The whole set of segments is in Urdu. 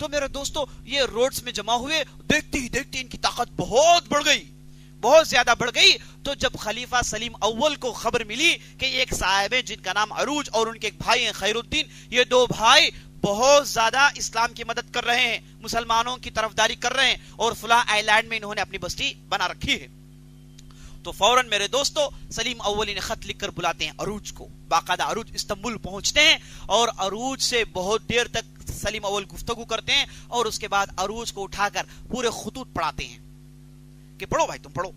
تو میرے دوستو یہ روڈز میں جمع ہوئے، دیکھتے ہی دیکھتے ان کی طاقت بہت بڑھ گئی، بہت زیادہ بڑھ گئی. تو جب خلیفہ سلیم اول کو خبر ملی کہ یہ ایک صاحب ہیں جن کا نام عروج اور ان کے ایک بھائی ہیں خیر الدین، یہ دو بھائی بہت زیادہ اسلام کی مدد کر رہے ہیں، مسلمانوں کی طرفداری کر رہے ہیں، اور فلاں آئی لینڈ میں انہوں نے اپنی بستی بنا رکھی ہے، تو فوراً میرے دوستو سلیم اولی نے خط لکھ کر بلاتے ہیں عروج کو. باقاعدہ عروج استنبول پہنچتے ہیں اور عروج سے بہت دیر تک سلیم اول گفتگو کرتے ہیں، اور اس کے بعد عروج کو اٹھا کر پورے خطوط پڑھاتے ہیں کہ پڑھو بھائی تم پڑھو.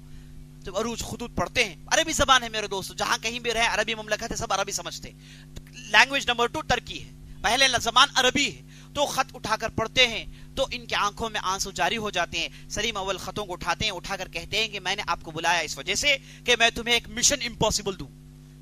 جب عروج خطوط پڑھتے ہیں، عربی زبان ہے میرے دوستو، جہاں کہیں بھی رہے عربی مملکت ہے، سب عربی سمجھتے ہیں. لینگویج نمبر 2 ترکی ہے، پہلے زبان عربی ہے. تو خط اٹھا کر پڑھتے ہیں تو ان کی آنکھوں میں آنسو جاری ہو جاتے ہیں. سلیم اول خطوں کو اٹھاتے ہیں، اٹھا کر کہتے ہیں کہ میں نے آپ کو بلایا اس وجہ سے کہ میں تمہیں ایک مشن امپاسبل دوں.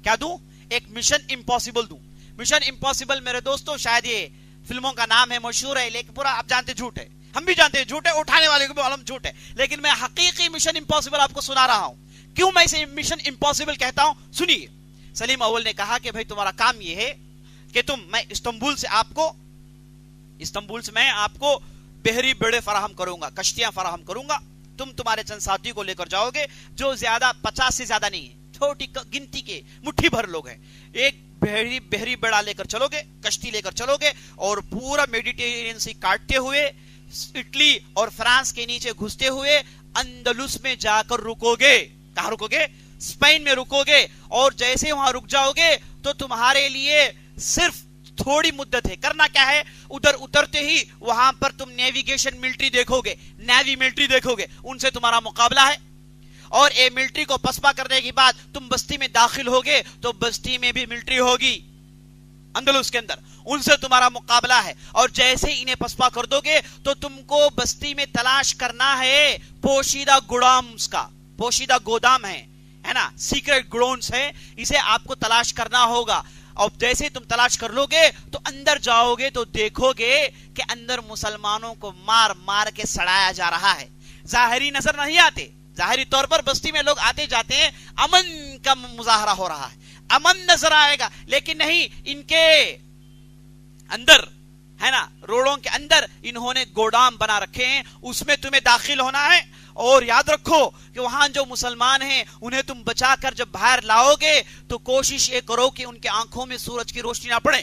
کیا دوں؟ ایک مشن امپاسبل دوں. مشن امپاسبل میرے دوستو شاید یہ فلموں کا نام ہے، مشہور ہے، لیکن پورا آپ جانتے جھوٹ ہے، ہم بھی جانتے ہیں جھوٹ ہے، اٹھانے والے کو بھی معلوم جھوٹ ہے، لیکن میں حقیقی مشن امپاسبل آپ کو سنا رہا ہوں. کیوں میں اسے مشن امپاسبل کہتا ہوں سنیے. سلیم اول نے کہا کہ بھائی تمہارا کام یہ ہے کہ میں استنبول سے میں آپ کو بحری بیڑے فراہم کروں گا، کشتیاں فراہم کروں گا. تم تمہارے چند ساتھی کو لے کر جاؤ گے جو 50 سے زیادہ نہیں ہے، چھوٹی گنتی کے مٹھی بھر لوگ ہیں. ایک بحری بیڑا لے کر چلو گے، کشتی لے کر چلو گے، اور پورا میڈیٹرینین سی کاٹتے ہوئے اٹلی اور فرانس کے نیچے گھستے ہوئے اندلس میں جا کر رکو گے. کہاں رکو گے؟ اسپین میں رکو گے. اور جیسے وہاں رک جاؤ گے تو تمہارے لیے صرف تھوڑی مدت ہے. کرنا کیا ہے؟ ادھر اترتے ہی وہاں پر تم نیویگیشن ملٹری دیکھو گے، نیوی ملٹری دیکھو گے، ان سے تمہارا مقابلہ ہے. اور اے ملٹری کو پسپا کرنے کے بعد تم بستی میں داخل ہوگے تو بستی میں بھی ملٹری ہوگی اندلس کے اندر، ان سے تمہارا مقابلہ ہے. اور جیسے انہیں پسپا کر دو گے تو تم کو بستی میں تلاش کرنا ہے پوشیدہ گودامز کا. پوشیدہ گودام ہے نا، سیکرٹ گڈاؤنز ہے، اسے آپ کو تلاش کرنا ہوگا. اور جیسے تم تلاش کر لو گے تو اندر جاؤ گے تو دیکھو گے کہ اندر مسلمانوں کو مار مار کے سڑایا جا رہا ہے. ظاہری نظر نہیں آتے، ظاہری طور پر بستی میں لوگ آتے جاتے ہیں، امن کا مظاہرہ ہو رہا ہے، امن نظر آئے گا، لیکن نہیں، ان کے اندر ہے نا، روڑوں کے اندر انہوں نے گودام بنا رکھے ہیں، اس میں تمہیں داخل ہونا ہے. اور یاد رکھو کہ وہاں جو مسلمان ہیں انہیں تم بچا کر جب باہر لاؤ گے تو کوشش یہ کرو کہ ان کے آنکھوں میں سورج کی روشنی نہ پڑے،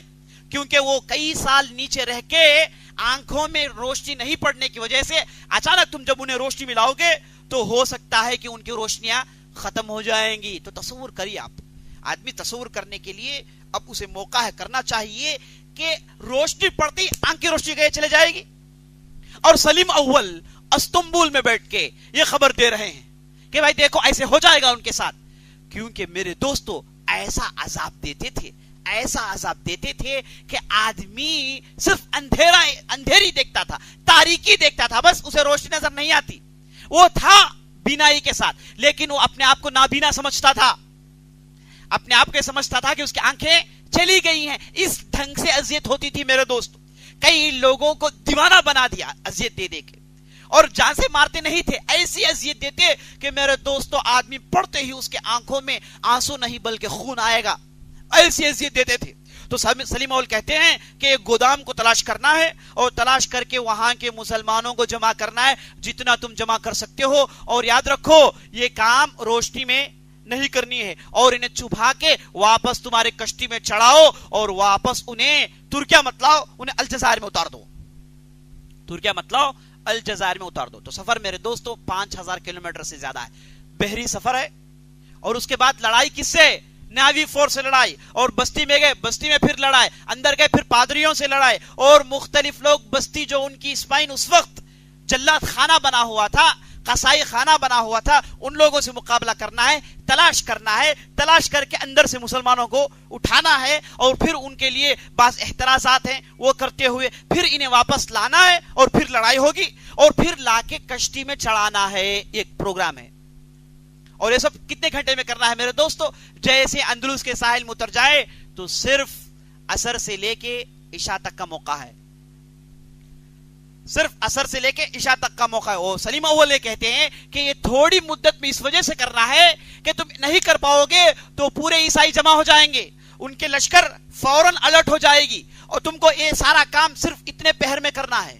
کیونکہ وہ کئی سال نیچے رہ کے آنکھوں میں روشنی نہیں پڑنے کی وجہ سے اچانک تم جب انہیں روشنی ملاؤ گے تو ہو سکتا ہے کہ ان کی روشنیاں ختم ہو جائیں گی. تو تصور کریے آپ، آدمی تصور کرنے کے لیے اب اسے موقع ہے، کرنا چاہیے کہ روشنی پڑتی آنکھ کی روشنی گئے چلے جائے گی. اور سلیم اول استنبول میں بیٹھ کے یہ خبر دے رہے ہیں کہ بھائی دیکھو ایسے ہو جائے گا ان کے ساتھ. کیونکہ میرے دوستو ایسا عذاب دیتے تھے کہ آدمی صرف اندھیری دیکھتا تھا، تاریکی دیکھتا تھا، بس اسے روشنی نظر نہیں آتی. وہ تھا بینائی کے ساتھ، لیکن وہ اپنے آپ کو نابینا سمجھتا تھا، اپنے آپ کو سمجھتا تھا کہ اس کی آنکھیں چلی گئی ہیں. اس ڈھنگ سے اذیت ہوتی تھی میرے دوست. کئی لوگوں کو دیوانہ بنا دیا اذیت دے دے کے، اور جان سے مارتے نہیں تھے، ایسی اذیت دیتے کہ میرے دوستو آدمی پڑھتے ہی اس کے آنکھوں میں آنسو نہیں بلکہ خون آئے گا، ایسی اذیت دیتے تھے. تو سلیم اول کہتے ہیں کہ ایک گودام کو تلاش کرنا ہے اور تلاش کر کے وہاں کے مسلمانوں کو جمع کرنا ہے جتنا تم جمع کر سکتے ہو. اور یاد رکھو یہ کام روشنی میں نہیں کرنی ہے، اور انہیں چھپا کے واپس تمہارے کشتی میں چڑھاؤ اور واپس انہیں ترکیہ مطلب انہیں الجزائر میں اتار دو. ترکیہ مطلب الجزائر میں اتار دو. تو سفر میرے دوستو 5000 کلومیٹر سے زیادہ ہے، بحری سفر ہے. اور اس کے بعد لڑائی کس سے؟ نیوی فورس سے لڑائی. اور بستی میں گئے، بستی میں پھر لڑائی، اندر گئے پھر پادریوں سے لڑائی، اور مختلف لوگ بستی جو ان کی اسپین اس وقت جلات خانہ بنا ہوا تھا، قصائی خانہ بنا ہوا تھا، ان لوگوں سے مقابلہ کرنا ہے، تلاش کرنا ہے، تلاش کر کے اندر سے مسلمانوں کو اٹھانا ہے، اور پھر ان کے لیے بعض احترازات ہیں وہ کرتے ہوئے پھر انہیں واپس لانا ہے، اور پھر لڑائی ہوگی، اور پھر لا کے کشتی میں چڑھانا ہے. ایک پروگرام ہے. اور یہ سب کتنے گھنٹے میں کرنا ہے میرے دوستو؟ جیسے اندلس کے ساحل میں اتر جائے تو صرف عصر سے لے کے عشاء تک کا موقع ہے، صرف عصر سے لے کے عشاء تک کا موقع ہے. وہ سلیم اول کہتے ہیں کہ یہ تھوڑی مدت میں اس وجہ سے کرنا ہے کہ تم نہیں کر پاؤ گے تو پورے عیسائی جمع ہو جائیں گے، ان کے لشکر فوراً الرٹ ہو جائے گی، اور تم کو یہ سارا کام صرف اتنے پہر میں کرنا ہے.